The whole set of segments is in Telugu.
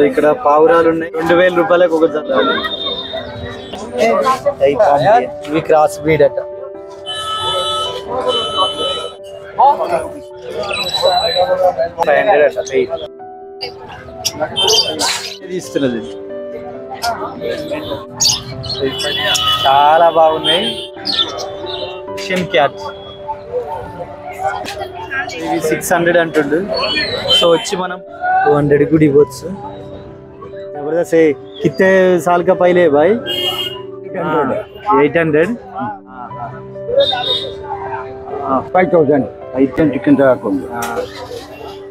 ఇక్కడ పావురాలు ఉన్నాయి 2000 రూపాయలకు ఒక జత. ఇవి క్రాస్ బ్రీడ్ అట. ఇస్తున్నది చాలా బాగున్నాయి. ఏషియన్ క్యాట్ ఇవి 600 అంటుండు. సో వచ్చి మనం 200 కూడా ఇవ్వచ్చు. जबरदस्त है. कितने साल का पहले है भाई? 800 5000 చికెన్ రాకుండా.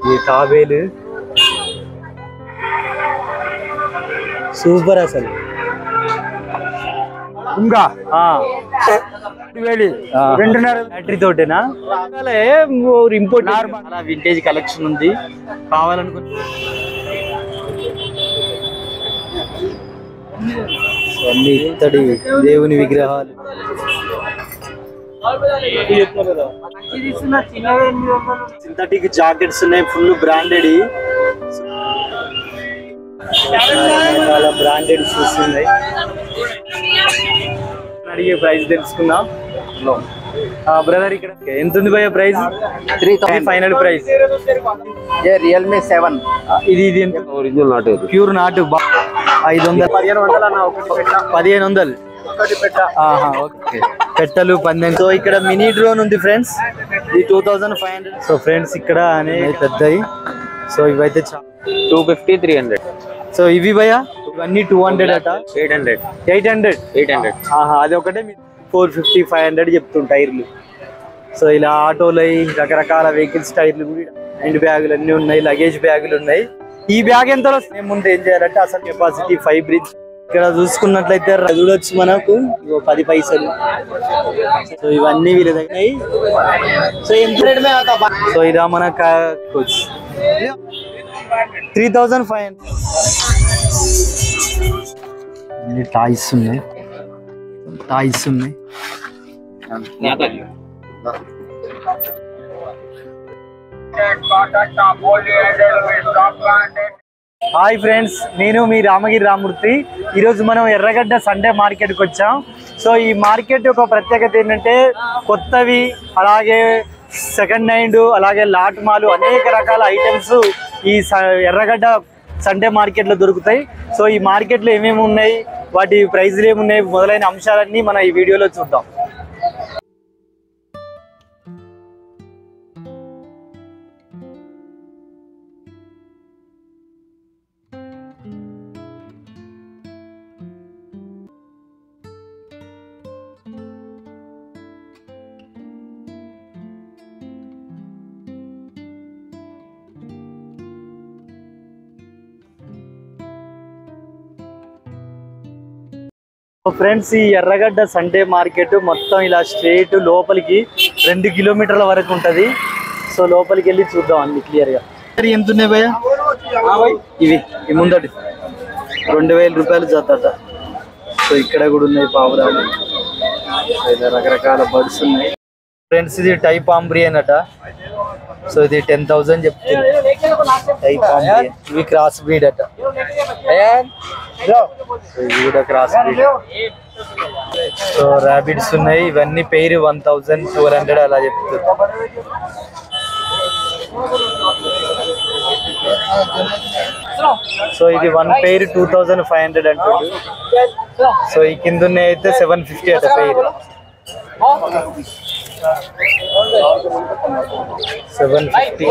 ये తాబేలు సూపర్ అసలు. ఇంకా 2.5 బ్యాటరీ తోటేనా? ఇంపోర్ట్ అలా వింటేజ్ కలెక్షన్ ఉంది. కావాలనుకుంటే అన్ని ఇత్తడి దేవుని విగ్రహాలు. సింథటిక్ జాకెట్స్ ఉన్నాయి, ఫుల్ బ్రాండెడ్. చాలా బ్రాండెడ్ షూస్ ఉన్నాయి. అడిగే ప్రైస్ తెలుసుకుందాం. బ్రదర్ ఇక్కడ ఎంత ఉంది భయ్య ప్రైస్? 3000 final price. రియల్మీ 7 ఇది ఎంత? ఒరిజినల్ నాటు, ప్యూర్ నాటు. 500 1500 ఓకే. పెట్టలు 12. సో ఇక్కడ మినీ డ్రోన్ ఉంది ఫ్రెండ్స్, ఇది 2500. సో ఫ్రెండ్స్ ఇక్కడ అనే పెద్దవి. సో ఇవైతే 250 300. సో ఇవి భయ్యా ఇవన్నీ 200 అట. 800 అది ఒకటే 450 500 చెప్తుంటాయి టైర్లు. సో ఇలా ఆటోలు రకరకాల వెహికల్స్ టైర్లు కూడా, హ్యాండ్ బ్యాగులు అన్నీ ఉన్నాయి, లగేజ్ బ్యాగులు ఉన్నాయి. ఈ బ్యాగ్ ఎంత వస్తుంది? ముందు ఏం చేయాలంటే అసలు కెపాసిటీ 5 బ్రిడ్జ్ ఇక్కడ చూసుకున్నట్లయితే చూడొచ్చు మనకు 10 పైసలు. సో ఇవన్నీ వీళ్ళ దగ్గర. సో ఎంత? సో ఇదా మన 3500. టాయ్స్ ఉన్నాయి. హాయ్ ఫ్రెండ్స్, నేను మీ రామగిరి రామూర్తి. ఈరోజు మనం ఎర్రగడ్డ సండే మార్కెట్కి వచ్చాం. సో ఈ మార్కెట్ యొక్క ప్రత్యేకత ఏంటంటే కొత్తవి, అలాగే సెకండ్ హ్యాండ్, అలాగే లాట్ మాలు, అనేక రకాల ఐటమ్స్ ఈ ఎర్రగడ్డ సండే మార్కెట్లో దొరుకుతాయి. సో ఈ మార్కెట్లో ఏమేమి ఉన్నాయి, వాటి ప్రైజ్లు ఏమున్నాయి, మొదలైన అంశాలన్నీ మనం ఈ వీడియోలో చూద్దాం. ఫ్రెండ్స్ ఈ ఎర్రగడ్డ సండే మార్కెట్ మొత్తం ఇలా స్ట్రేట్ లోపలికి 2 కిలోమీటర్ల వరకు ఉంటుంది. సో లోపలికి వెళ్ళి చూద్దాం అన్ని క్లియర్గా. ఎంత ఉన్నాయి భయ్య? ఇవి ఈ ముందటి 2000 రూపాయలు జత. సో ఇక్కడ కూడా ఉన్నాయి పావురాలు, ఇలా రకరకాల బర్డ్స్ ఉన్నాయి. ఫ్రెండ్స్ ఇది టైప్ ఆంబ్రియన్ అట. సో ఇది 10,000 చెప్తుంది. టైప్ ఆంబ్రియన్. ఇవి క్రాస్ బ్రీడ్ అట. ఇవి కూడా క్రాస్ బ్రీడ్. సో ర్యాబిట్స్ ఉన్నాయి. ఇవన్నీ పెయిర్ 1200 అలా చెప్తుంది. సో ఇది 1 పెయిర్ 2500 అంటుంది. సో ఈ కింద ఉన్నాయి అయితే 750 అట పెయిర్. 750.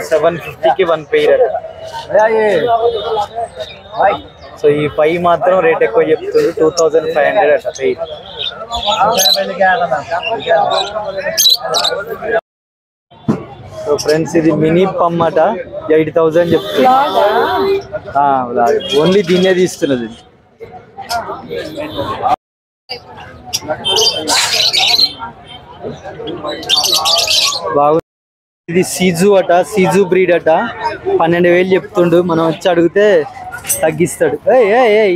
750కి 1 పెయిర్ అట. సో ఈ పై మాత్రం రేట్ ఎక్కువ చెప్తుంది, 2500 అట పెయిర్. సో ఫ్రెండ్స్ ఇది మినీ పమ్ అట, 8000 చెప్తుంది. ఓన్లీ దీన్నే తీస్తున్నది. బాగుంది. ఇది సీజు అట, సీజు బ్రీడ్ అట. 12,000 చెప్తుండు. మనం వచ్చి అడిగితే తగ్గిస్తాడు.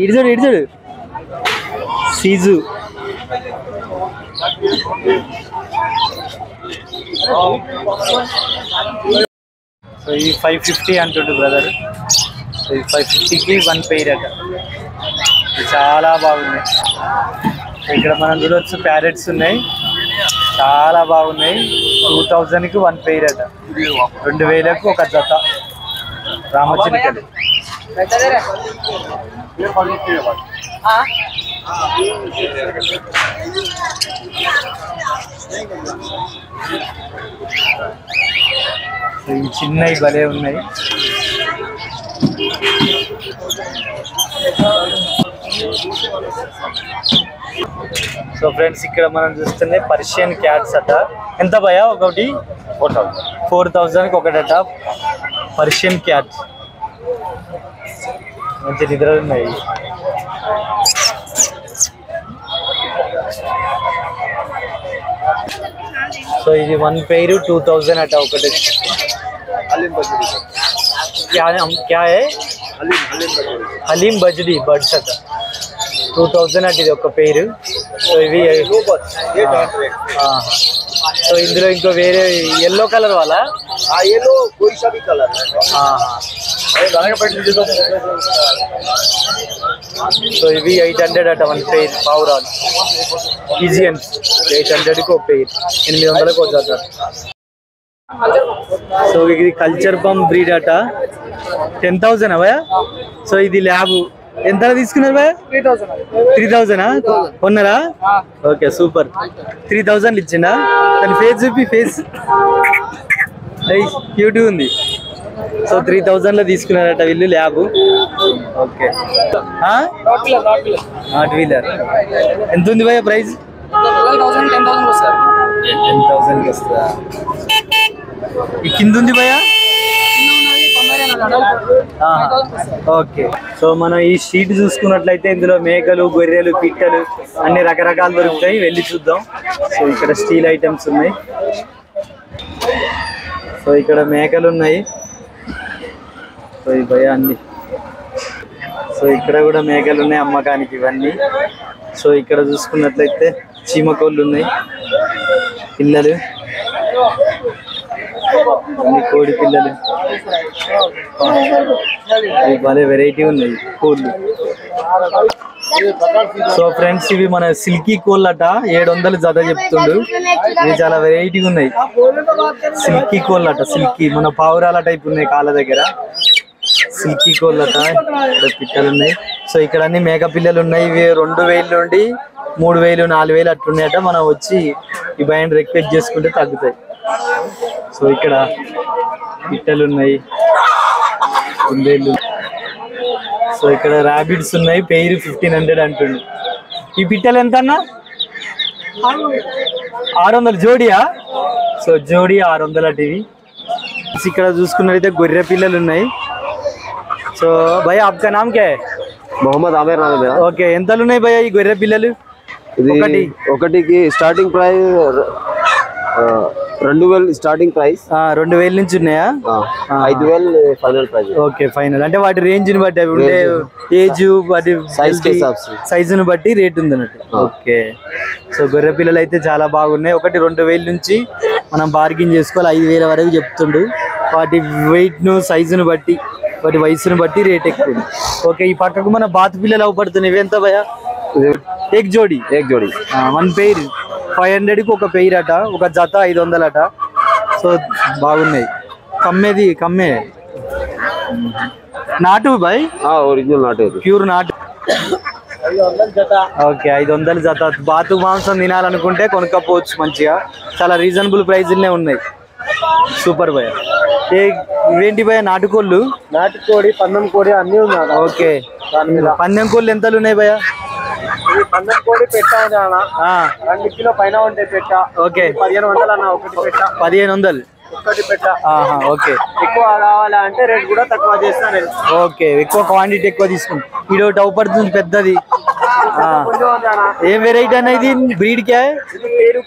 ఇడిచాడు ఇడిచాడు సీజు. సో ఈ 550 అంటుండు బ్రదర్. సో ఈ 550కి 1 పెయిర్ అట. చాలా బాగున్నాయి. ఇక్కడ మనం చూడవచ్చు ప్యారెట్స్ ఉన్నాయి, చాలా బాగున్నాయి. 2000కి 1 పెయిర్ అట. 2000కు ఒక జత రామచిలుకలు. ఈ చిన్నవి భలే ఉన్నాయి. సో ఫ్రెండ్స్ ఇక్కడ మనం చూస్తున్నాయి పర్షియన్ క్యాట్స్ అట. ఎంత భయ ఒకటి? 4000కి ఒకటట పర్షియన్ క్యాట్స్. మంచి నిద్ర ఉన్నాయి. సో ఇది 1 పెయిర్ 2000 అట ఒకటి. क्या है? హలీం బజ్డీ బర్డ్స్ అట. 2000 అట ఇది ఒక పెయిర్. సో ఇవి సో ఇందులో ఇంకో వేరే ఎల్లో కలర్ వాళ్ళ సో ఇవి 800 అట 1 పెయిర్. పావురాలు ఈజియన్స్ 800కి ఒక పెయిర్. 800కి ఒక జత. సో ఇది కల్చర్ పంప్ బ్రీడ్ అట. 10,000 భయ. సో ఇది ల్యాబ్ ఎంత తీసుకున్నారు భయ? 3000 కొన్నారా? Okay super. 3000 ఇచ్చిందా? దాని ఫేస్ చూపి, ఫేస్ క్యూట్ ఉంది. సో 3000లో తీసుకున్నారట వీళ్ళు ల్యాబ్. Okay not wheeler. ఎంత ఉంది భయ ప్రైస్? 10,000కి వస్తుందా? ఈ కింద ఉంది భయ? ఓకే. సో మనం ఈ షీట్ చూసుకున్నట్లయితే ఇందులో మేకలు, గొర్రెలు, పిట్టలు అన్ని రకరకాలు దొరుకుతాయి. వెళ్ళి చూద్దాం. సో ఇక్కడ స్టీల్ ఐటమ్స్ ఉన్నాయి. సో ఇక్కడ మేకలు ఉన్నాయి. సో ఈ భయ అన్ని. సో ఇక్కడ కూడా మేకలు ఉన్నాయి అమ్మకానికి ఇవన్నీ. సో ఇక్కడ చూసుకున్నట్లయితే చీమకోళ్ళు ఉన్నాయి, పిల్లలు, కోడి పిల్లలు, భలే వెరైటీ ఉన్నాయి కోళ్ళు. సో ఫ్రెండ్స్ ఇవి మన సిల్కీ కోళ్ళు అట. 700 జత చెప్తుండు. ఇవి చాలా వెరైటీగా ఉన్నాయి. సిల్కీ కోళ్ళు అట. సిల్కీ మన పావురాల టైప్ ఉన్నాయి కాళ్ళ దగ్గర. సిల్కీ కోళ్ళు అట. ఇక్కడ పిట్టలు ఉన్నాయి. సో ఇక్కడ అన్ని మేక పిల్లలు ఉన్నాయి. ఇవి 2000 నుండి 3000, 4000 అట్లున్నాయట. మనం వచ్చి ఈ బయట రిక్వెస్ట్ చేసుకుంటే తగ్గుతాయి. సో ఇక్కడ పిట్టలు ఉన్నాయి, కుందేళ్ళు. సో ఇక్కడ ర్యాబిట్స్ ఉన్నాయి. పెయిర్ 1500 అంటుండు. ఈ పిట్టలు ఎంత అన్నా? 600 జోడియా? సో జోడి 600 అటు ఇవి. ఇక్కడ చూసుకున్నట్లయితే గొర్రె పిల్లలు ఉన్నాయి. సో భయ్యా आपका नाम क्या है? मोहम्मद आमिर नाम है। ఓకే. ఎంతలు ఉన్నాయి భయ్యా ఈ గొర్రె పిల్లలు? ఒకటికి స్టార్టింగ్ ప్రైస్ 2000 స్టార్టింగ్ ప్రైస్. 2000 నుంచి ఉన్నాయా? 5000 ఫైనల్ ప్రైస్. Okay final. అంటే వాటి రేంజ్ ని బట్టి, అవి ఉండే ఏజ్, వాటి సైజును బట్టి రేట్ ఉంది అన్నట్టు. ఓకే. సో గొర్రె పిల్లలు అయితే చాలా బాగున్నాయి. ఒకటి 2000 నుంచి మనం బార్గెన్ చేసుకోవాలి. 5000 వరకు చెప్తుండు. వాటి వెయిట్ ను, సైజును బట్టి, వాటి వయసును బట్టి రేట్ ఎక్కువ. ఓకే. ఈ పక్కకు మన బాతు పిల్లలు అవపడుతున్నాయి. ఇవి ఎంత భయ? ఏక్ జోడి 1 పెయిర్ 500కి ఒక పెయిర్ అట. ఒక జత 500 అట. సో బాగున్నాయి. కమ్మే నాటు బాయ్? ఒరిజినల్ నాటు, ప్యూర్ నాటు. ఓకే 500 జత. బాతు మాంసం తినాలనుకుంటే కొనుక్కపోవచ్చు మంచిగా. చాలా రీజనబుల్ ప్రైజ్లనే ఉన్నాయి. సూపర్ భయ. ఇవేంటి భయ? నాటుకోళ్ళు? నాటుకోడి, పందెం కోడి అన్ని ఉన్నాయి. ఓకే. పందెం కోళ్ళు ఎంతలు ఉన్నాయి భయ? పందెం కోడి పెట్టా 2 కిలో పైన ఉంటాయి పెట్ట. ఓకే. 1500 అన్న ఒకటి పెట్ట. 1500 ఒకటి పెట్ట. ఓకే. ఎక్కువ కావాలంటే రేట్ కూడా తక్కువ చేస్తాను నేను. ఓకే. ఎక్కువ క్వాంటిటీ ఎక్కువ తీసుకుంటా. ఇది ఒకటి అవపడుతుంది పెద్దది. ఏం వెరైటీ అన్న ఇది? బ్రీడ్ క్యా?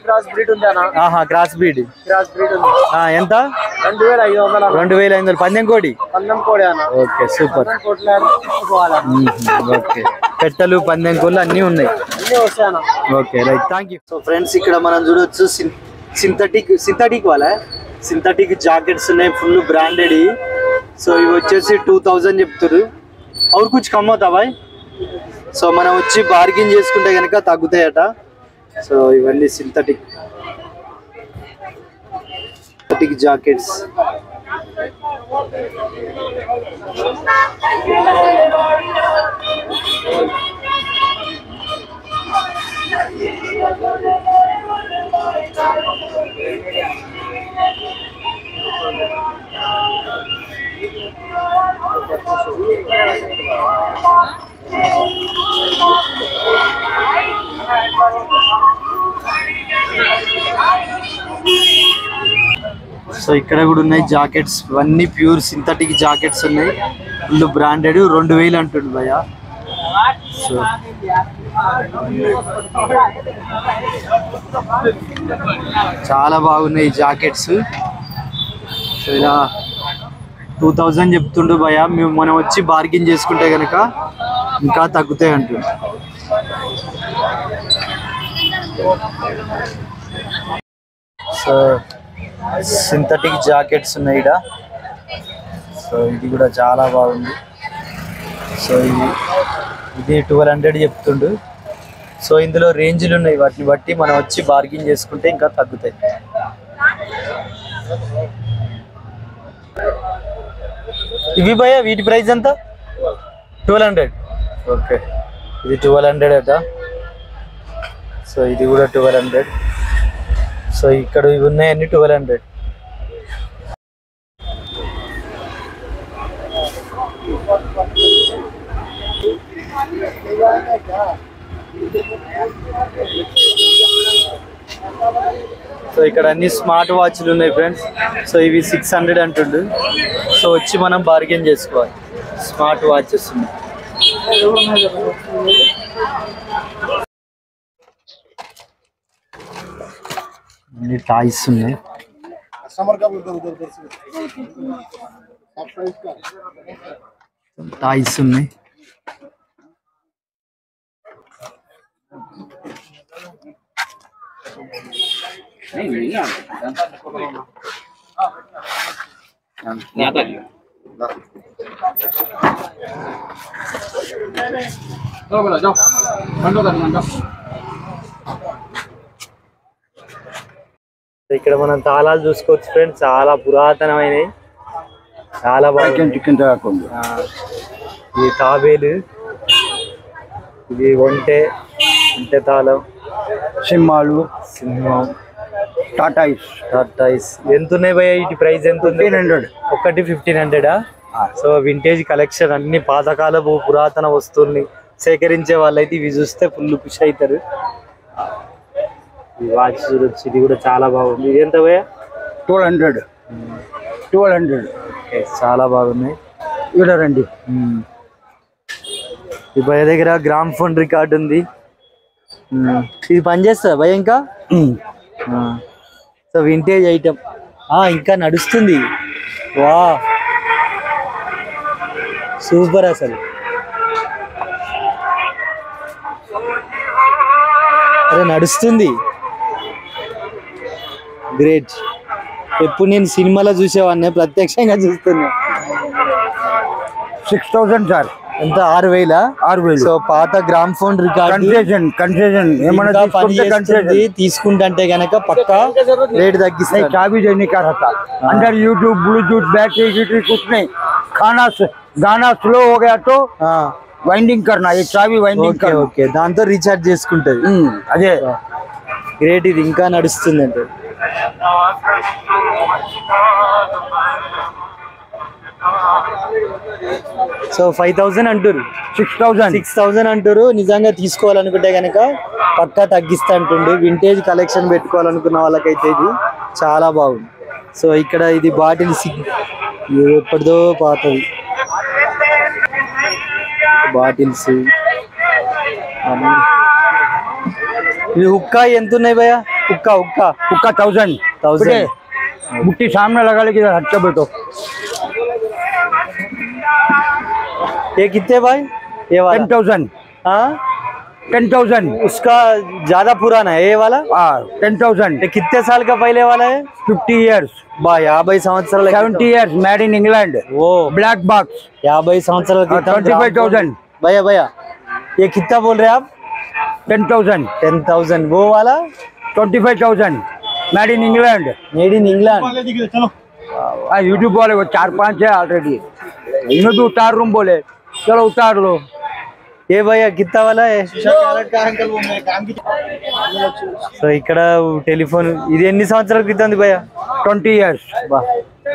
క్రాస్ బ్రీడ్ ఉంది అన్న. క్రాస్ బ్రీడ్ ఉంది. ఎంత? 2500. 2500 పందెం కోడి అన్న. Okay super. ఓకే. పెట్టలు, పందెం కోళ్ళు అన్ని ఉన్నాయి. Okay right. Thank you. So friends ఇక్కడ మనం చూడవచ్చు సింథటిక్ వాళ్ళ సింథటిక్ జాకెట్స్ ఉన్నాయి ఫుల్ బ్రాండెడ్. సో ఇవి వచ్చేసి 2000 చెప్తారు. और कुछ कम होता भाई. సో మనం వచ్చి బార్గెన్ చేసుకుంటే కనుక తగ్గుతాయట. సో ఇవన్నీ సింథటిక్ జాకెట్స్. సో ఇక్కడ కూడా ఉన్నాయి జాకెట్స్. ఇవన్నీ ప్యూర్ సింథటిక్ జాకెట్స్ ఉన్నాయి. Full branded. 2000 అంటుంది భయ్య. సో చాలా బాగున్నాయి జాకెట్స్. సో ఇలా 2000 చెప్తుండు భయ్య. మేము మనం వచ్చి బార్గెన్ చేసుకుంటే కనుక ఇంకా తగ్గుతాయి అంటుంది. సో సింథటిక్ జాకెట్స్ ఉన్నాయి ఇక్కడ. సో ఇది కూడా చాలా బాగుంది. సో ఇది 1200 చెప్తుండు. సో ఇందులో రేంజ్లు ఉన్నాయి. వాటిని బట్టి మనం వచ్చి బార్గెన్ చేసుకుంటే ఇంకా తగ్గుతాయి. ఇవి భయ్య వీటి ప్రైస్ ఎంత? 1200. ఓకే ఇది 1200 అట. సో ఇది కూడా 1200. సో ఇక్కడ ఇవి ఉన్నాయన్నీ 1200. సో ఇక్కడ అన్ని స్మార్ట్ వాచ్లు ఉన్నాయి ఫ్రెండ్స్. సో ఇవి 600 అంటుండు. సో వచ్చి మనం బార్గెన్ చేసుకోవాలి. స్మార్ట్ వాచెస్ ఉన్నాయి. అన్ని టాయ్స్ ఉన్నాయి. టాయ్స్ ఉన్నాయి. ఇక్కడ మనం తాళాలు చూసుకోవచ్చు ఫ్రెండ్స్. చాలా పురాతనమైనవి. చాలా బాగుంది. ఇది తాబేలు. ఇది ఒంటె తాళం. సింహం. టాటాయిస్. ఎంత ఉన్నాయి భయ్య వీటి ప్రైస్ ఎంత ఉంది? 1500. ఒకటి 1500. So vintage collection. అన్ని పాతకాలపు పురాతన వస్తువుల్ని సేకరించే వాళ్ళైతే ఇవి చూస్తే ఫుల్ ఖుషి అవుతారు. ఈ వాచ్ చూడొచ్చు. ఇది కూడా చాలా బాగుంది. ఇది ఎంత భయ్య? 1200. చాలా బాగున్నాయి. ఇక్కడ రండి. ఈ భయ్య దగ్గర గ్రామ్ ఫోన్ రికార్డ్ ఉంది. ఇది పనిచేస్తుందా భయ్య ఇంకా? So vintage item. ఇంకా నడుస్తుంది. వా సూపర్ అసలు. అరే నడుస్తుంది. గ్రేట్. ఎప్పుడు నేను సినిమాలో చూసేవాడిని, ప్రత్యక్షంగా చూస్తున్నా. 6000 సార్. ఎంత? 6000. సో పాత గ్రామ్ ఫోన్ రికార్డ్ తీసుకుంటే గనక పక్కా రేట్ తగ్గిస్తాయి. चाबी देने का रहता अंदर यूट्यूब ब्लूटूथ बैटरी कुछ नहीं. गाना स्लो हो गया तो వైండింగ్ करना. ये चाबी వైండింగ్ करना. ఓకే దాంతో రీఛార్జ్ చేసుకుంటది. అదే గ్రేట్. ఇది ఇంకా నడుస్తుంది అంటే. సో 5000 అంటారు. 6000 అంటారు. నిజంగా తీసుకోవాలనుకుంటే కనుక పక్కా తగ్గిస్తా అంటుండు. వింటేజ్ కలెక్షన్ పెట్టుకోవాలనుకున్న వాళ్ళకైతే ఇది చాలా బాగుంది. సో ఇక్కడ ఇది బాటిల్స్. ఎప్పటిదో పాతది బాటిల్స్. ఇది హుక్కా ఎంత ఉన్నాయి భయ్య? హుక్కా 1000. बुट्टी सामने लगा ले किधर हट के बैठो. ये कितने भाई? ये 10,000. 10,000। उसका ज्यादा पुराना है ये वाला? 10,000। ये कितने साल का पहले वाला है? 50 years। 50 సంవత్సరాల 70 years, made in England। वो black box। 50 సంవత్సరాల క్రితం 25,000। भैया भैया ये कितना बोल रहे हैं आप? 10,000। 10,000। वो वाला 25,000, made in England। Made in England. YouTube वाले वो 4-5 है ऑलरेडी, इन्हें भी उतार रूम बोले, चलो उतार लो। ये भैया कितना वाला है? సో ఇక్కడ టెలిఫోన్ ఇది ఎన్ని సంవత్సరాల క్రితం ఉంది భయ్యా? 20 years।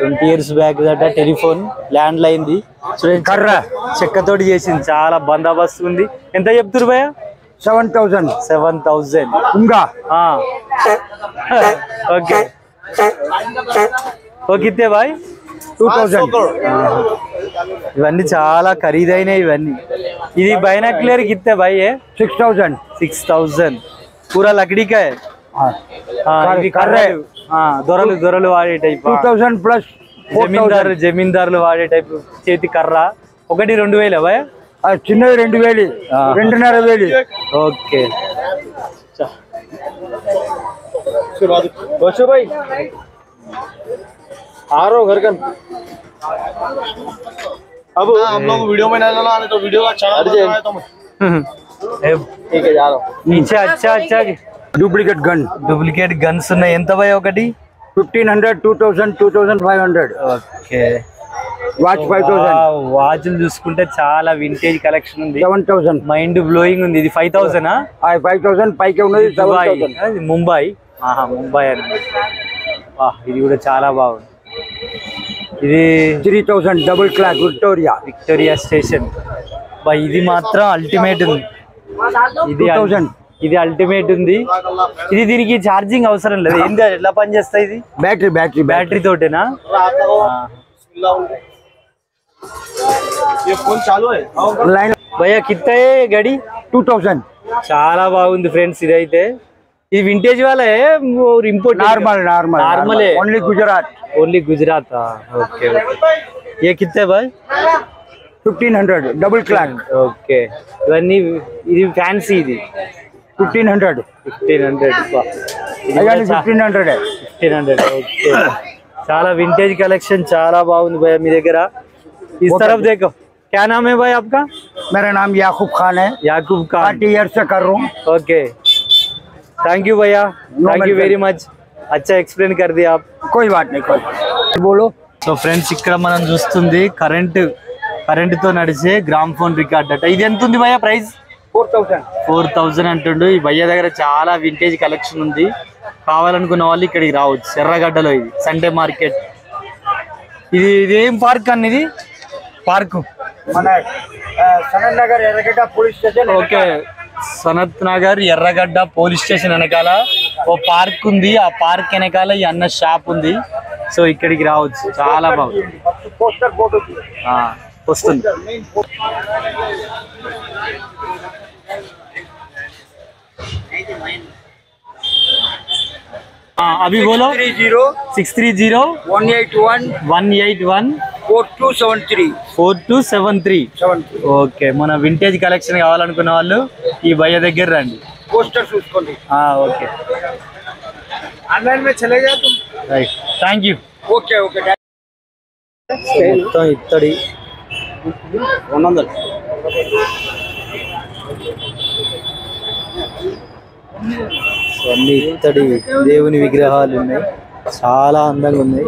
20 years back that telephone land line the కర్ర చెక్కతోటి చేసింది, చాలా బందోబస్తు ఉంది. ఎంత చెప్తురు భయ్యా? 7,000। 7,000 ఉంగా ఓకే ఓ కిత్తే భాయ్? 2,000। ఇవన్నీ చాలా ఖరీదైనవి ఇవన్నీ. ఇది బైనాక్యులర్ కిత్తే భాయ్? 6,000। 6,000 पूरा लकड़ी का है। ఇవి కర్రలు, దొరలు వాడే టైప్, 2,000 plus 4,000। జమీందారులు వాడే టైప్ చేతి కర్ర. ఒకటి 2,000 భయ్యా? చిన్నది 2,000, 2,500। ఓకే भाई आ रहा हो घर का? अब हम लोग वीडियो में डालना है तो वीडियो का चैनल बनाया तो ठीक है जा रहा हूँ नीचे। अच्छा डुप्लीकेट गन। डुप्लीकेट गन्स ఉన్నాయి. ఎంత భయ్యా ఒకటి? 1,500, 2,000, 2,500। Okay watch 5,000। వాచ్లు చూసుకుంటే చాలా వింటేజ్ కలెక్షన్ ఉంది. 7,000। మైండ్ బ్లోయింగ్ ఉంది. ఇది 5,000 5,000 పైకి ఉన్నది 7,000। ముంబై. ముంబై అని. ఇది కూడా చాలా బాగుంది. ఇది 3,000 డబుల్ క్లాక్ విక్టోరియా స్టేషన్. ఇది మాత్రం అల్టిమేట్ ఉంది. ఇది అల్టిమేట్ ఉంది. ఇది దీనికి ఛార్జింగ్ అవసరం లేదు. ఏంది ఎట్లా పని చేస్తాయి? ఇది బ్యాటరీ తోటేనా? ये फोन चालू है లైన్ భయ్యా కిత్తా గడి? 2,000। చాలా బాగుంది ఫ్రెండ్స్. ఇదైతే ఇది వింటేజ్ వాళ్ళే import? Normal only Gujarat okay ఏ కిత్తే భాయ్? 1,500 డబుల్ క్లాక్। ఓకే ఇవన్నీ ఇది ఫ్యాన్సీ. ఇది 1,500। 1,500 1500। ఓకే చాలా వింటేజ్ కలెక్షన్ చాలా బాగుంది భయ్యా మీ దగ్గర. इस तरफ देखो, क्या नाम है भाई आपका? मेरा नाम याकूब खान है। याकूब खान। 30 years से कर रहा हूँ। ओके थैंक यू भैया, थैंक यू वेरी मच. अच्छा एक्सप्लेन कर दिया आप. कोई बात नहीं, कोई बोलो. సో ఫ్రెండ్స్ ఇక్కడ మనం చూస్తుంది కరెంట్ తో నడిచే గ్రామ్ ఫోన్ రికార్డ్ అట. ఇది ఎంత ఉంది భయ్యా ప్రైస్? 4,000 అంటుండు. ఈ భయ్య దగ్గర చాలా వింటేజ్ కలెక్షన్ ఉంది. కావాలనుకున్న వాళ్ళు ఇక్కడికి రావచ్చు. ఎర్రగడ్డలో ఇది సండే మార్కెట్. ఇది ఏం పార్క్ అన్న? ఇది పార్క్ సనత్ నగర్ ఎర్రగడ్డ police station. Okay Sanath Nagar ఎర్రగడ్డ పోలీస్ స్టేషన్ వెనకాల ఓ పార్క్ ఉంది. ఆ పార్క్ వెనకాల ఈ అన్న షాప్ ఉంది. సో ఇక్కడికి రావచ్చు. చాలా బాగుంది. వస్తుంది. अभी बोलो. 630 181 4273. ఓకే మన వింటేజ్ కలెక్షన్ కావాలనుకున్న వాళ్ళు ఈ భయ్య దగ్గర రండి. పోస్టర్ చూసుకోండి. ఓకే ऑनलाइन में चलेगा तुम? Right thank you. ఓకే మొత్తం ఇత్తడి 200. అన్ని ఇత్తడి దేవుని విగ్రహాలు ఉన్నాయి. చాలా అందంగా ఉన్నాయి.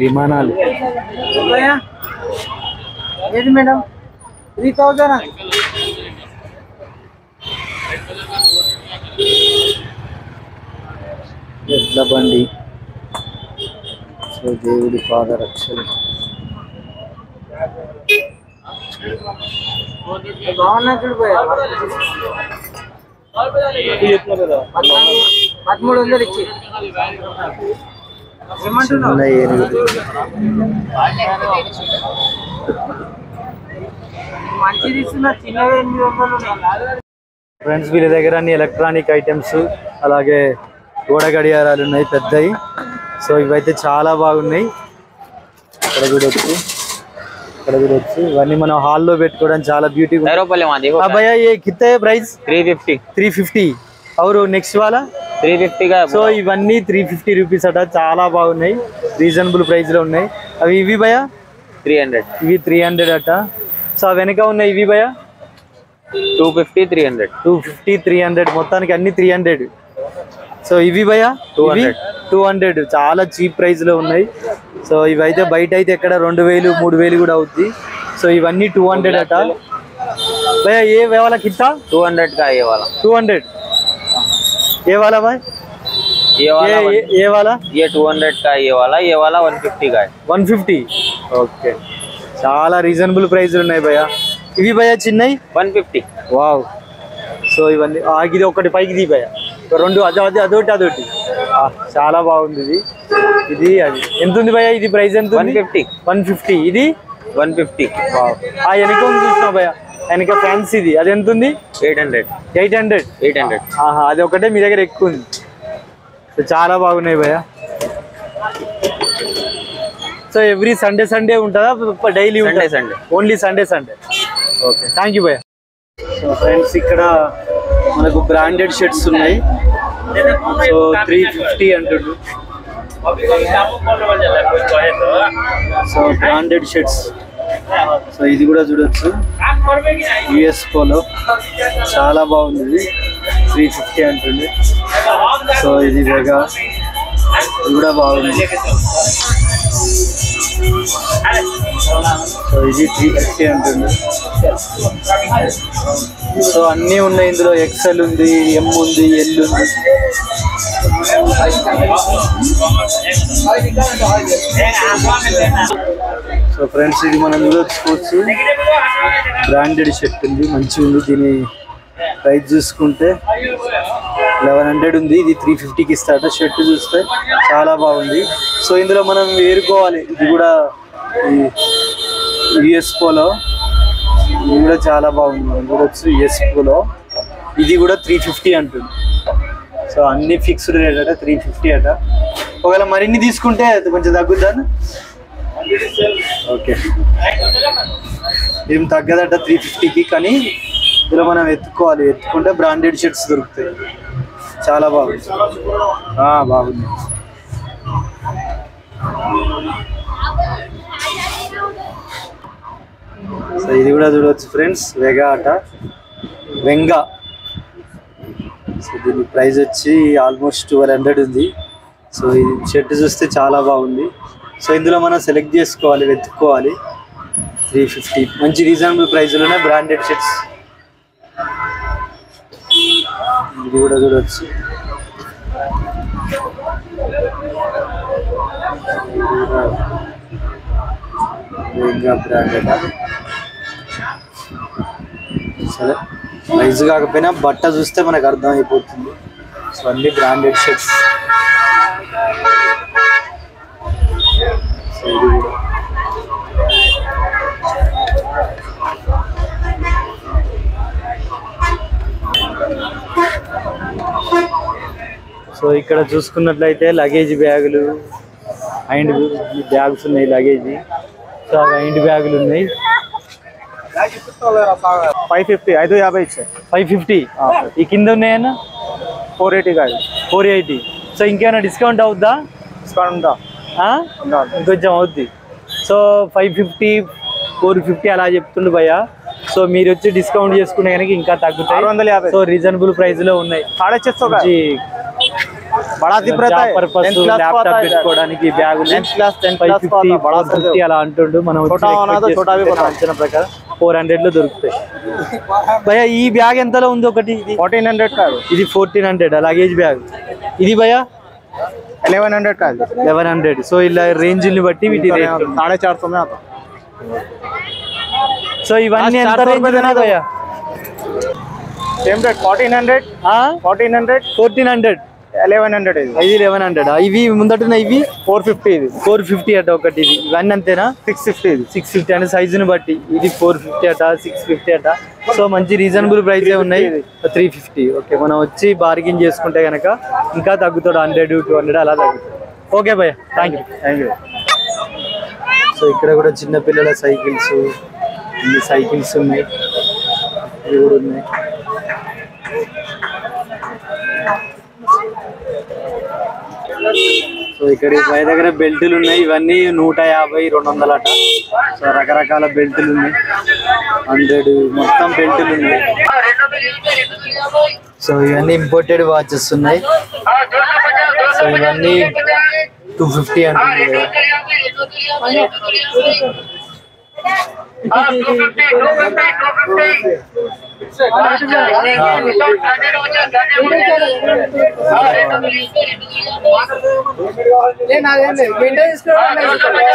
విమానాలు ఏది మేడం? 3,000. ఎడ్ల బండి. సో దేవుడి పాదరక్షలు. చిన్న ఏనుగులు. ఫ్రెండ్స్ వీళ్ళ దగ్గర అన్ని ఎలక్ట్రానిక్ ఐటమ్స్ అలాగే గోడ గడియారాలు ఉన్నాయి పెద్దవి. సో ఇవైతే చాలా బాగున్నాయి. ఇక్కడ చూడొచ్చు, ఇక్కడ చూడొచ్చు. ఇవన్నీ మనం హాల్లో పెట్టుకోవడానికి చాలా బ్యూటీఫుల్. భయ్యా ये कितना है प्राइस? 350. और నెక్స్ట్ वाला 350 का. సో ఇవన్నీ 350 రూపీస్ అట. చాలా బాగున్నాయి, రీజనబుల్ ప్రైస్ లో ఉన్నాయి. అవి ఇవి భయ్యా 300. ఇవి 300 అట. సో వెనక ఉన్నాయి ఇవి భయ్యా 250, 300. 250, 300 మొత్తానికి అన్ని 300. సో ఇవి భయ్యా 200 చాలా చీప్ ప్రైస్ లో ఉన్నాయి. సో ఇవైతే బయట అయితే ఎక్కడ 2000, 3000 కూడా అవుద్ది. సో ఇవన్నీ 200 అట. భయ్యా ఏ వేవాలా కిట్టా? 200 का ये वाला. 200. ये वाला भाई? ये वाला? ये 200 का ये वाला 150 का है. 150. ఓకే, చాలా రీజనబుల్ ప్రైస్ ఉన్నాయి భయ్యా. ఇవి భయ్యా చిన్నవి 150. వావ్. సో ఇవన్నీ ఇది ఒకటి పైకి దీ భయ్యా, రెండు అదొకటి. చాలా బాగుంది ఇది. ఇది అది ఎంత ఉంది భయ్యా? ఇది ప్రైస్ ఎంత? 150. 150. ఇది 150. ఆ వెనక ఉంది చూసినా భయ్యా, వెనక ఫ్యాన్స్ ఇది, అది ఎంత ఉంది? 800. 800. అది ఒకటే మీ దగ్గర ఎక్కువ ఉంది. సో చాలా బాగున్నాయి భయ్యా. సో ఎవ్రీ సండే ఉంటుందా daily? Sunday. Only Sunday. Okay, thank you భయ్యా. సో ఫ్రెండ్స్ ఇక్కడ మనకు బ్రాండెడ్ షర్ట్స్ ఉన్నాయి. సో 350 అంటుండు. So branded shirts. సో ఇది కూడా చూడొచ్చు, యుఎస్ పోలో. చాలా బాగుంది ఇది, 350 అంటుంది. సో ఇది వేగా, ఇది కూడా బాగుంది. సో ఇది 350 అంటుంది. సో అన్నీ ఉన్నాయి ఇందులో. ఎక్సెల్ ఉంది, ఎం ఉంది, ఎల్ ఉంది. సో ఫ్రెండ్స్ ఇది మనం చూడొచ్చు, బ్రాండెడ్ షర్ట్ ఉంది, మంచిగా ఉంది. దీని ప్రైస్ చూసుకుంటే 1100 ఉంది. ఇది 350కి ఇస్తారట. షర్ట్ చూస్తే చాలా బాగుంది. సో ఇందులో మనం వేరుకోవాలి. ఇది కూడా యుఎస్ పోలో, ఇది కూడా చాలా బాగుంది. మనం చూడొచ్చు యుఎస్ పోలో. ఇది కూడా 350 అంటుంది. సో అన్ని ఫిక్స్డ్ రేట్ అట, 350 అట. ఒకవేళ మరిన్ని తీసుకుంటే కొంచెం తగ్గుద్దా? ఓకే, ఏం తగ్గదట 350కి. కానీ ఇందులో మనం ఎత్తుకోవాలి, ఎత్తుకుంటే బ్రాండెడ్ షర్ట్స్ దొరుకుతాయి. చాలా బాగుంది, బాగుంది. సో ఇది కూడా చూడవచ్చు ఫ్రెండ్స్, వెగా అట, వెంగా. సో దీని ప్రైస్ వచ్చి ఆల్మోస్ట్ 1200 ఉంది. సో ఈ షర్ట్ చూస్తే చాలా బాగుంది. సో ఇందులో మనం సెలెక్ట్ చేసుకోవాలి, వెతుక్కోవాలి. 350 మంచి రీజనబుల్ ప్రైస్లోనే బ్రాండెడ్ షర్ట్స్. ఇది కూడా చూడవచ్చు. ఇంకా బ్రాండెడ్. సరే, ప్రైస్ కాకపోయినా బట్ట చూస్తే మనకు అర్థం అయిపోతుంది. సో అన్ని బ్రాండెడ్ షర్ట్స్. సో ఇది కూడా సో ఇక్కడ చూసుకున్నట్లయితే లగేజ్ బ్యాగులు, హ్యాండ్ బ్యాగ్స్ ఉన్నాయి, లగేజ్. సో హ్యాండ్ బ్యాగులు ఉన్నాయి. 550, 550 ఇచ్చే 550. ఈ కింద ఉన్నాయన్నా 480 కాదు, 480. సో ఇంకేమైనా డిస్కౌంట్ అవుద్దా? డిస్కౌంట్ ఉందా? ఇంకొంచెం అవుద్ది. సో 550, 450 అలా చెప్తుండు భయ్య. సో మీరు వచ్చి డిస్కౌంట్ చేసుకునే కనుక ఇంకా తగ్గుతాయి. 650. సో రీజనబుల్ ప్రైస్ లో ఉన్నాయి. ల్యాప్టాప్ పెట్టుకోవడానికి బ్యాగులు 550 అలా అంటుండు. మనం అంచనా ప్రకారం 400 లో దొరుకుతాయి భయ్య. ఈ బ్యాగ్ ఎంతలో ఉంది ఒకటి? ఇది 1400 కాదు, ఇది 1400 లగేజ్ బ్యాగ్. ఇది భయ్య 1100 కాదు, 1100. సో ఇలా రేంజ్ ని బట్టి వీటి రేట్ 450. సో ఇవన్నీ ఎంత రేంజ్ భయ్య? సేమ్ రేట్ 1400 1400 1100 ఇది 1100. ఇవి ముందటున్నాయి ఇవి 450 ఇది 450 అట ఒకటి. ఇది ఇవన్నీ అంతేనా? 650 ఇది 650 అంటే సైజుని బట్టి. ఇది 450 అట, 650 అట. సో మంచి రీజనబుల్ ప్రైస్ ఉన్నాయి. 350. ఓకే, మనం వచ్చి బార్గెన్ చేసుకుంటే కనుక ఇంకా తగ్గుతాడు, 100 200 అలా తగ్గుతాడు. ఓకే భయ్య, థ్యాంక్ యూ. సో ఇక్కడ కూడా చిన్న పిల్లల సైకిల్స్, ఇన్ని సైకిల్స్ ఉన్నాయి, ఇవి కూడా ఉన్నాయి. సో ఇక్కడ పై దగ్గర బెల్టులు ఉన్నాయి. ఇవన్నీ 150 200 అట. సో రకరకాల బెల్టులు ఉన్నాయి, 100 మొత్తం బెల్టులు ఉన్నాయి. సో ఇవన్నీ ఇంపోర్టెడ్ వాచెస్ ఉన్నాయి. సో ఇవన్నీ 250 అంటుంది కదా.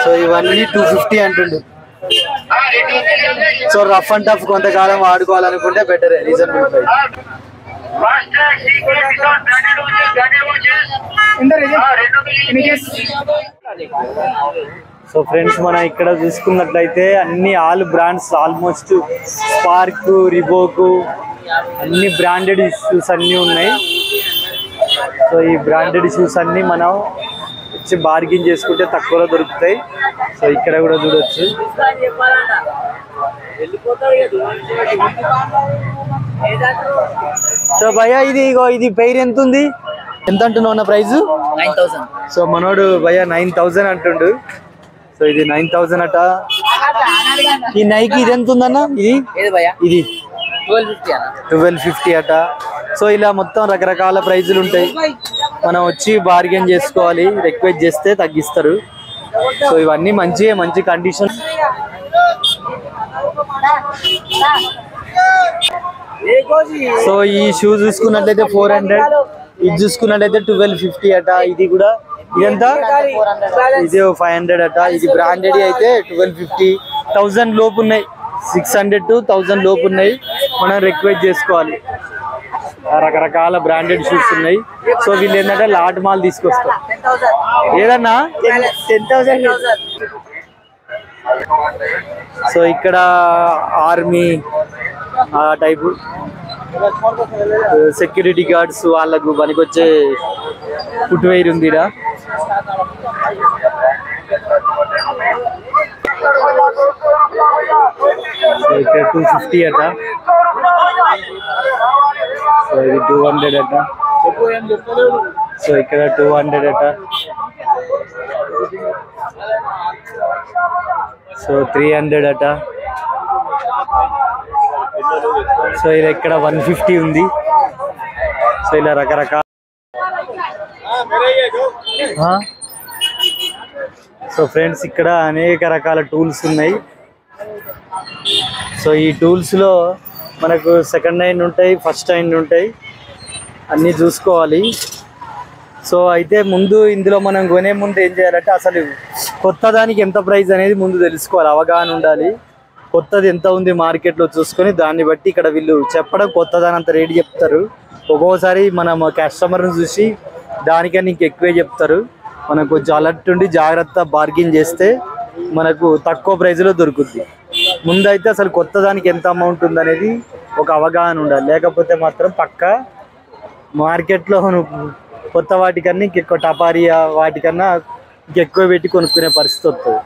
సో ఇవన్నీ 250 అంటుండు. సో రఫ్ అండ్ టఫ్ కొంతకాలం వాడుకోవాలనుకుంటే better, reasonable price. So friends, మనం ఇక్కడ చూసుకున్నట్లయితే అన్ని all brands, almost Spark, Reebok, అన్ని బ్రాండెడ్ షూస్ అన్నీ ఉన్నాయి. సో ఈ బ్రాండెడ్ షూస్ అన్నీ మనం వచ్చి బార్గెన్ చేసుకుంటే తక్కువలో దొరుకుతాయి. సో ఇక్కడ కూడా చూడొచ్చు. సో భయ్యా ఇది పెయిర్ ఎంత ఉంది? ఎంత అంటున్నావు అన్న ప్రైస్? 9000. సో మనోడు భయ్యా 9000 అంటుండు. సో ఇది 9000 అట. ఈ నైకి ఇది ఎంత ఉందన్న? ఇది 1250 అట. సో ఇలా మొత్తం రకరకాల ప్రైజులు ఉంటాయి, మనం వచ్చి బార్గెన్ చేసుకోవాలి, రిక్వెస్ట్ చేస్తే తగ్గిస్తారు. సో ఇవన్నీ మంచి కండిషన్. సో ఈ షూ చూసుకున్నట్లయితే 400, ఇది చూసుకున్నట్లయితే 1250 అట. ఇది కూడా ఇదంతా ఇది 500 అట. ఇది బ్రాండెడ్ అయితే 1250, 1000 లోపు ఉన్నాయి. 600 to 1000 లోపు ఉన్నాయి, మనం రిక్వెస్ట్ చేసుకోవాలి. రకరకాల బ్రాండెడ్ షూస్ ఉన్నాయి. సో వీళ్ళు ఏంటంటే లాట్ మాల్ తీసుకొస్తారు. ఏదన్నా 10,000. సో ఇక్కడ ఆర్మీ ఆ టైపు సెక్యూరిటీ గార్డ్స్ వాళ్ళకు పనికొచ్చే ఫుట్వేర్ ఉంది ఇక్కడ. సో ఇక్కడ 250 అట. సో ఇది 200 అట. సో ఇక్కడ 200 అట. సో 300 అట. సో ఇది ఇక్కడ 150 ఉంది. సో ఇలా రకరకాల. సో ఫ్రెండ్స్, ఇక్కడ అనేక రకాల టూల్స్ ఉన్నాయి. సో ఈ టూల్స్లో మనకు సెకండ్ హ్యాండ్ ఉంటాయి, ఫస్ట్ హ్యాండ్ ఉంటాయి, అన్నీ చూసుకోవాలి. సో అయితే ముందు ఇందులో మనం కొనే ముందు ఏం చేయాలంటే అసలు కొత్త దానికి ఎంత ప్రైస్ అనేది ముందు తెలుసుకోవాలి, అవగాహన ఉండాలి. కొత్తది ఎంత ఉంది మార్కెట్లో చూసుకొని దాన్ని బట్టి ఇక్కడ వీళ్ళు చెప్పడం కొత్తదాని అంత రేటు చెప్తారు. ఒక్కొక్కసారి మనం కస్టమర్ని చూసి దానికన్నా ఇంక ఎక్కువే చెప్తారు. మనం కొంచెం అలర్ట్ ఉండి జాగ్రత్త బార్గెన్ చేస్తే మనకు తక్కువ ప్రైస్లో దొరుకుద్ది. ముందైతే అసలు కొత్త దానికి ఎంత అమౌంట్ ఉందనేది ఒక అవగాహన ఉండాలి, లేకపోతే మాత్రం పక్క మార్కెట్లో కొత్త వాటికన్నా ఇంకెక్కువ టపారియా వాటికన్నా ఇంకెక్కువ పెట్టి కొనుక్కునే పరిస్థితి వస్తుంది.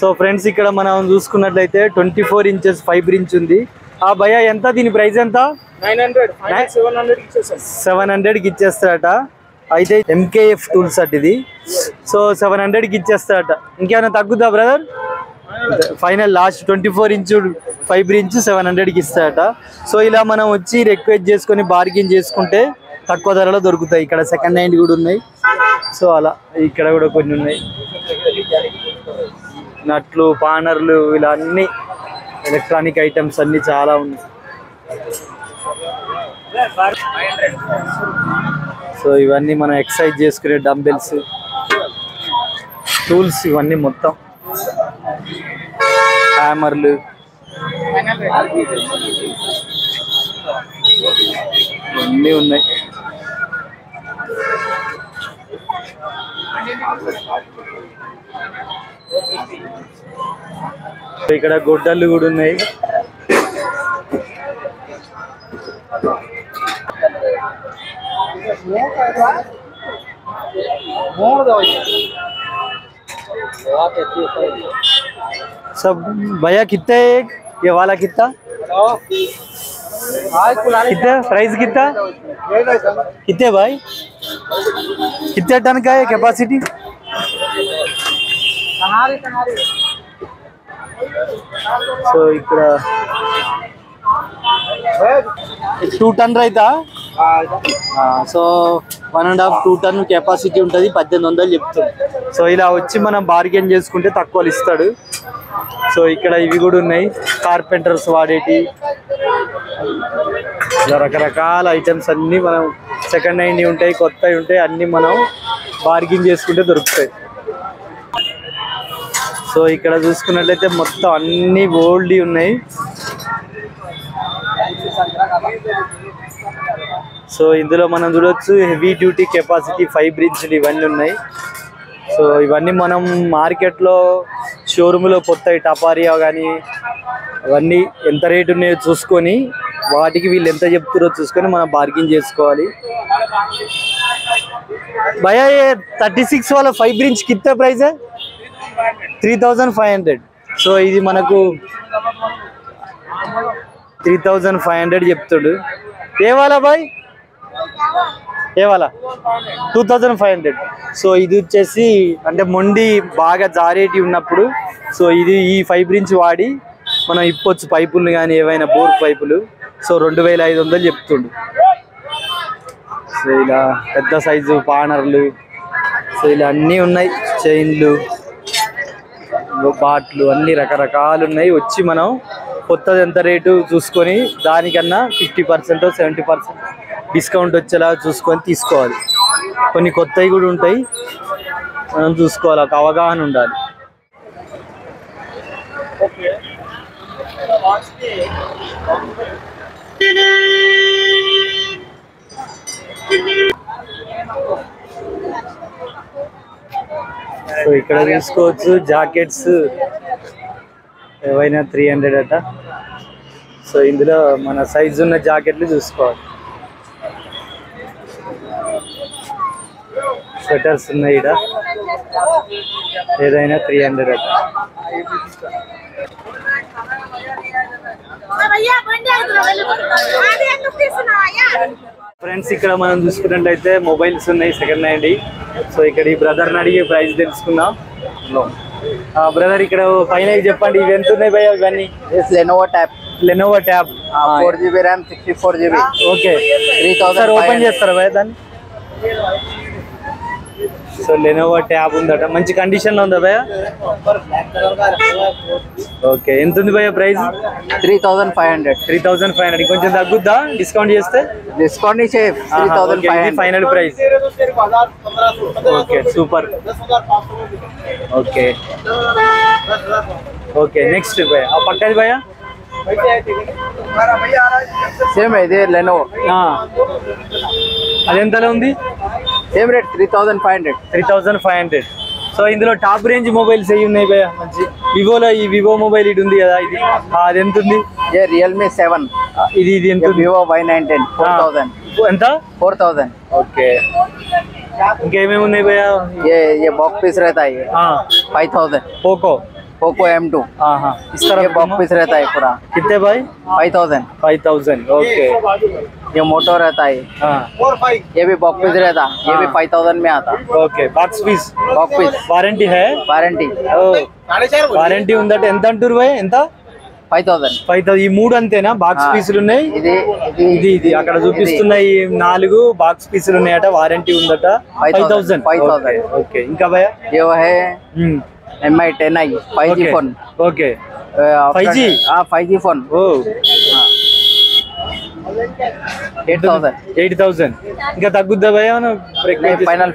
సో ఫ్రెండ్స్, ఇక్కడ మనం చూసుకున్నట్లయితే 24 ఇంచెస్ ఫైబర్ ఇంచ్ ఉంది. ఆ భయ్యా ఎంత? దీని ప్రైస్ ఎంత? 700కి ఇచ్చేస్తారట. అయితే ఎంకేఎఫ్ టూల్స్ అట్ ఇది. సో 700కి ఇచ్చేస్తారట. ఇంకేమైనా తగ్గుద్దా brother? Final last 24 inch fiber inch 700కి ఇస్తారట. సో ఇలా మనం వచ్చి రిక్వెస్ట్ చేసుకొని బార్గెన్ చేసుకుంటే తక్కువ ధరలో దొరుకుతాయి. ఇక్కడ సెకండ్ హ్యాండ్ కూడా ఉన్నాయి. సో అలా ఇక్కడ కూడా కొన్ని ఉన్నాయి, నట్లు, పానర్లు, ఇలా అన్ని ఎలక్ట్రానిక్ ఐటమ్స్ అన్ని చాలా ఉన్నాయి. సో ఇవన్నీ మనం ఎక్సర్సైజ్ చేసుకునే డంబెల్స్, టూల్స్, ఇవన్నీ మొత్తం హ్యామర్లు, అన్నీ ఉన్నాయి. ఇక్కడ గొడ్డళ్ళు కూడా ఉన్నాయి. सब भैया कितना है ये वाला कितना प्राइस कितना कितने भाई कितने टन का है कैपेसिटी? సో ఇక్కడ 2 టన్ రైతా. సో 1.5 2 టన్ కెపాసిటీ ఉంటుంది. 1800 చెప్తుంది. సో ఇలా వచ్చి మనం బార్గెన్ చేసుకుంటే తక్కువలు ఇస్తాడు. సో ఇక్కడ ఇవి కూడా ఉన్నాయి, కార్పెంటర్స్ వాడేటి రకరకాల ఐటమ్స్ అన్నీ మనం సెకండ్ హ్యాండ్ ఉంటాయి, కొత్తవి ఉంటాయి, అన్నీ మనం బార్గెన్ చేసుకుంటే దొరుకుతాయి. సో ఇక్కడ చూసుకున్నట్లయితే మొత్తం అన్ని ఓల్డ్ ఉన్నాయి. సో ఇందులో మనం చూడొచ్చు హెవీ డ్యూటీ కెపాసిటీ 5 బ్రిడ్జ్లు ఇవన్నీ ఉన్నాయి. సో ఇవన్నీ మనం మార్కెట్లో షోరూంలో కొత్త టపారియా కానీ అవన్నీ ఎంత రేటు ఉన్నాయో చూసుకొని వాటికి వీళ్ళు ఎంత చెప్తారో చూసుకొని మనం బార్గెన్ చేసుకోవాలి. భయ్యా 36 वाला 5 ब्रिज कितना प्राइस है? 3500. సో ఇది మనకు 3500 చెప్తాడు. ఏ వాలా బాయ్ ఏ వాలా 2500. సో ఇది వచ్చేసి అంటే మొండి బాగా జారేటి ఉన్నప్పుడు సో ఇది ఈ 5 బ్రిడ్జ్ వాడి మనం ఇప్పొచ్చు పైపులు కానీ ఏవైనా బోర్ పైపులు. సో 2500 చెప్తుండు. సో ఇలా పెద్ద సైజు పానర్లు, సో ఇలా అన్నీ ఉన్నాయి, చైన్లు, బాట్లు అన్నీ రకరకాలు ఉన్నాయి. వచ్చి మనం కొత్తది ఎంత రేటు చూసుకొని దానికన్నా 50% 70% డిస్కౌంట్ వచ్చేలా చూసుకొని తీసుకోవాలి. కొన్ని కొత్తవి కూడా ఉంటాయి, మనం చూసుకోవాలి, ఒక అవగాహన ఉండాలి. సో ఇక్కడ చూసుకోవచ్చు జాకెట్స్ ఏవైనా 300 అట. సో ఇందులో మన సైజు ఉన్న జాకెట్లు చూసుకోవాలి. స్వెటర్స్ ఉన్నాయి ఇక్కడ, ఏదైనా 300 అట. ఫ్రెండ్స్ ఇక్కడ మనం చూసుకున్నట్లయితే మొబైల్స్ ఉన్నాయి సెకండ్ హ్యాండ్. సో ఇక్కడ ఈ బ్రదర్ని అడిగి ప్రైస్ తెలుసుకుందాం. బ్రదర్ ఇక్కడ పైన చెప్పండి, ఇవి ఎంత ఉన్నాయి భయ్యా? ఇవన్నీ Lenovo tab 4GB RAM 64GB. Okay, 3000 open చేస్తారా భయ్యా దాన్ని? సో లెనోవో ట్యాబ్ ఉందట, మంచి కండిషన్ లో ఉందా భయ్యా? ఓకే, ఎంత ఉంది భయ్యా ప్రైస్? 3500. కొంచెం తగ్గుద్దా డిస్కౌంట్ చేస్తే? డిస్కౌంట్ ఇచ్చే 3500 final price. Okay super. Okay okay next భయ్యా ఆ పక్కది భయ్యా సేమ్ ఇది లెనోవో. అది ఎంతలో ఉంది? Same rate 3500. సో ఇందులో టాప్ రేంజ్ మొబైల్స్ అవి ఉన్నాయి భయ్యా మంచి. వివోలో ఈ వివో మొబైల్ ఇది ఉంది కదా, ఇది అది ఎంత ఉంది? Realme 7. ఇది ఎంత? Vivo Y910 4000. ఎంత? 4000. ఓకే, ఇంకేమేమి ఉన్నాయి భయ్యా? ये बॉक्स पीस रहता है, 5000. पोको M2 इस तरह ये बॉक्स पीस रहता है पूरा. कितने भाई? 5000. ओके. ये मोटो रहता है, ये भी बॉक्स पीस रहता, ये भी 5000 में आता. ओके, बॉक्स पीस वारंटी है? वारंटी వారంటీ ఉందట. ఎంత అంటారు భయ్? ఎంత? 5000. ఈ మూడు అంతేనా? బాక్స్ పీసులు ఉన్నాయి. ఇది అక్కడ చూపిస్తున్నాయి 4 బాక్స్ పీసులు ఉన్నాయట, వారంటీ ఉందట. 5000. ఓకే, ఇంకా భయ్యా? ये है MI 10i 5G phone. Okay, 5G. 5G phone. ఓ 8000. ఇంకా తగ్గుద్దా భయ్యా? ఫైనల్.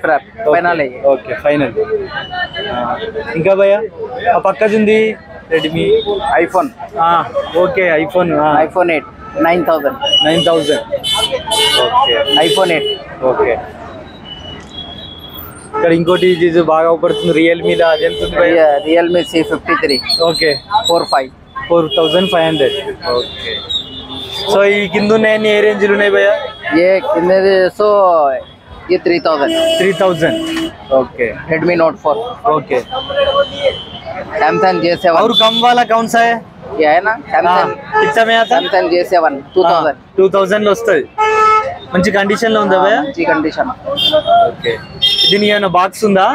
Okay final. ఇంకా భయ్యా ఆ పక్కది ఉంది Redmi iPhone. Okay iPhone iPhone 8, 9,000. 9,000 okay iPhone 8. Okay ఇక్కడ ఇంకోటి ఇది బాగా ఉపడుతుంది రియల్మీలో అది ఎంత ఉంది భయ్యా? Realme C53, okay 4.5. 4,500 okay so ఈ కింద ఉన్నాయన్ని ఏ రేంజ్లు ఉన్నాయి భయ్యా? ये कितने सो ये 3,000. 3,000 okay Redmi Note 4. Okay Samsung J7. और कम वाला कौन सा है? ये है ना Samsung. कितना में आता? Samsung J7 2000. 2000 లో వస్తుంది మంచి కండిషన్ లో ఉందా భయ్యా? మంచి కండిషన్. ఓకే దీని ఏమైనా బాక్స్ ఉందా?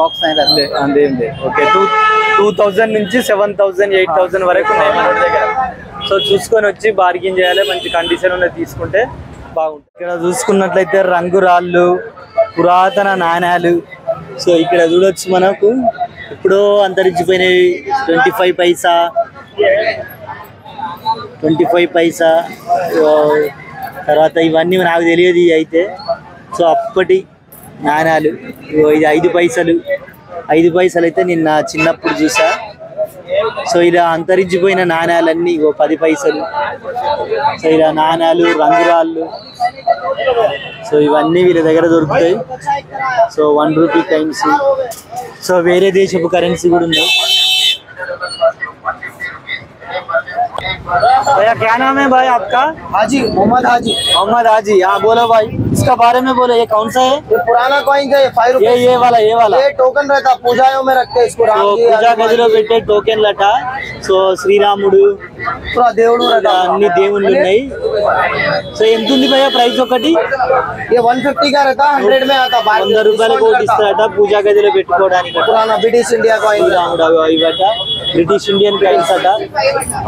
బాక్స్ అయితే అందేంది ఓకే 2000 నుంచి 7,000 8,000 వరకు ఉన్నాయి మన దగ్గర. సో చూసుకొని వచ్చి బార్గెన్ చేయాలి, మంచి కండిషన్ ఉన్నది తీసుకుంటే బాగుంటుంది. ఇక్కడ చూసుకున్నట్లయితే రంగురాళ్ళు పురాతన నాణ్యాలు. సో ఇక్కడ చూడొచ్చు మనకు ఇప్పుడు అంతరించిపోయినవి 25 పైసా 25 పైసా. తర్వాత ఇవన్నీ నాకు తెలియదు అయితే. సో అప్పటి నాణ్యాలు ఇది 5 పైసలు. 5 పైసలు అయితే నిన్న చిన్నప్పుడు చూసా. సో ఇలా అంతరించిపోయిన నాణ్యాలన్నీ 10 పైసలు. సో ఇలా నాణ్యాలు రంగురాళ్ళు సో ఇవన్నీ వీళ్ళ దగ్గర దొరుకుతాయి. So 1 rupee కైన్స్. సో వేరే దేశపు కరెన్సీ కూడా ఉన్నాయి. भैया क्या नाम है भाई आपका? हाजी मोहम्मद हाजी। मोहम्मद हाजी, हाँ बोलो भाई, इसका बारे में बोलो, ये कौन सा है? ये पुराना कॉइन है, 5 रुपए। ये वाला ये टोकन रहता, पूजाओं में रखते हैं इसको। సో పూజా గదిలో పెట్టే టోకెన్ లట. సో శ్రీరాముడు पूरा దేవుడు रहता, అన్ని దేవుళ్ళు ఉన్నాయి. సో ఎంత ఉంది భయ్యా ప్రైస్ ఒకటి? ये 150 का रहता, 100 में आता। 100 రూపాయలకు ఒకటి ఇస్తారట పూజా గదిలో పెట్టుకోవడానికి. पुराना ब्रिटिश इंडिया कॉइन। శ్రీరాముడు ఇవట బ్రిటిష్ ఇండియన్ కైన్స్ అట.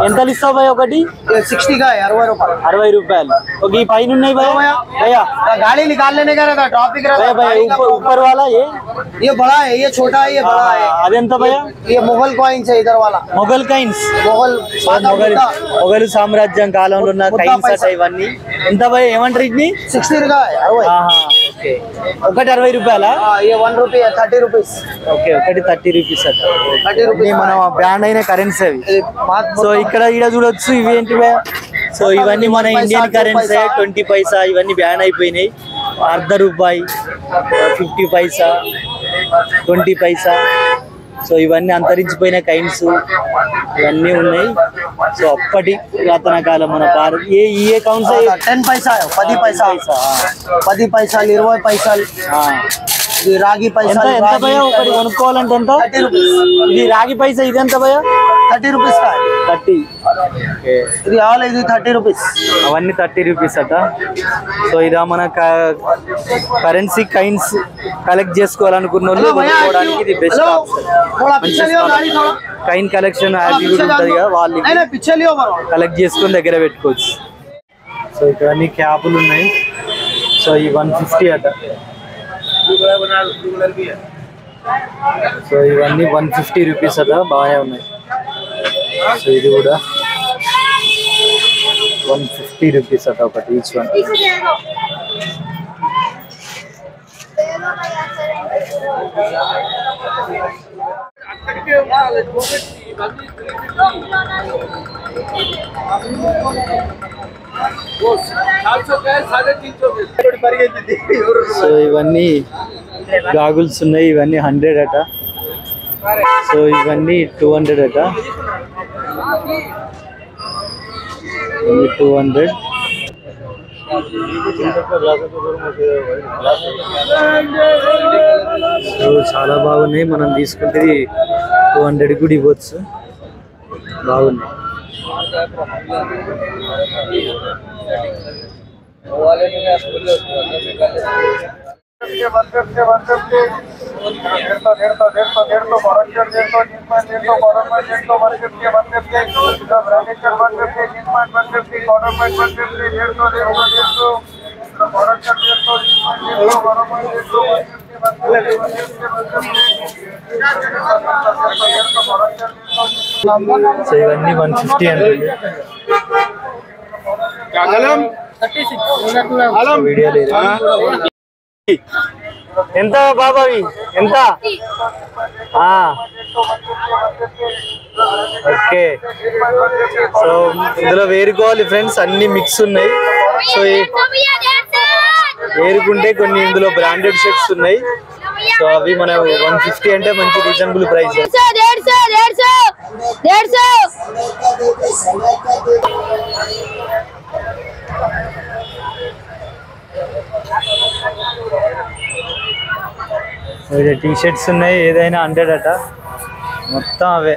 ఎంత ఇస్తావు భయ్యా ఒకటి? ये 60 का है, 60 रुपए। 60 రూపాయలు. ఒక ఈ పైన ఉన్నాయి భయ్యా. భయ్యా गाड़ी निकाल लेने का रहता, ट्रैफिक रहता। भैया ऊपर वाला ये बड़ा है, ये छोटा है, ये बड़ा है। అదెంత భయ్యా? ये मुगल कॉइन्स है इधर वाला। మొఘల్ కైన్స్. మొఘల్ సామ్రాజ్యం కాలంలో ఉన్న కైన్స్ అట ఇవన్నీ. ఎంత భయ్యా ఏమంటారు ఇది? 60 का है, 60। ఓకే ఒకటి 60 రూపాయలా? ये 1 रुपये 30 रुपीस। ఓకే ఒకటి 30 రూపీస్ అట. 30 रुपीस మన బ్రాండ్ అయిన కరెన్సీ అవి. సో ఇక్కడ చూడొచ్చు ఇవి ఏంటి భయ్యా? సో ఇవన్నీ మన ఇండియన్ కరెన్సీ 20 పైసా. ఇవన్నీ బ్యాన్ అయిపోయినాయి. ₹1 50 పైసా 20 పైసా. సో ఇవన్నీ అంతరించిపోయిన కైన్స్ ఇవన్నీ ఉన్నాయి. సో అప్పటి పురాతన కాలం మన భారత్ ఏ కౌన్స్ 10 पैसा है, 10 पैसा, 10 पैसा, 20 पैसा, ఇది రాగి పైసా. ఎంత భయ్యా ఒకటి కొనుక్కోవాలంటే ఎంత? 30 రూపీస్. ఇది రాగి పైసా ఇది ఎంత భయ్యా? 30 రూపీస్ का 30. ఇది ఆల్ ఇది 30 రూపీస్. అవన్నీ 30 రూపీస్ అట. సో ఇదా మన కరెన్సీ కైన్స్ కలెక్ట్ చేసుకోవాలనుకున్న వాళ్ళు కొనుక్కోవడానికి ఇది best option. Coin collection app కూడా ఉంటుంది కదా, వాళ్ళు కలెక్ట్ చేసుకొని దగ్గర పెట్టుకోవచ్చు. సో ఇక్కడ అన్ని క్యాపులు ఉన్నాయి. సో ఈ 150 అట. సో ఇవన్నీ 150 రూపీస్ అట. బాగానే ఉన్నాయి. సో ఇది కూడా 150 రూపీస్ అట ఒకటి ఈచ్ వన్. సో ఇవన్నీ గాగుల్స్ ఉన్నాయి. ఇవన్నీ 100 అట. సో ఇవన్నీ 200 అట. 200. సో చాలా బాగున్నాయి. మనం తీసుకుంటే 200 కూడా ఇవ్వచ్చు. బాగున్నాయి. సో ఇవన్నీ 150 అండి. వీడియో లేదు. ఎంత బాబావి ఎంత? ఓకే, సో ఇందులో వేరుకోవాలి ఫ్రెండ్స్, అన్ని మిక్స్ ఉన్నాయి. సో వేరుకుంటే కొన్ని ఇందులో బ్రాండెడ్ షర్ట్స్ ఉన్నాయి. సో అవి మన 150 అంటే మంచి రీజనబుల్ ప్రైస్. టీ షర్ట్స్ ఉన్నాయి, ఏదైనా 100 అట, మొత్తం అవే.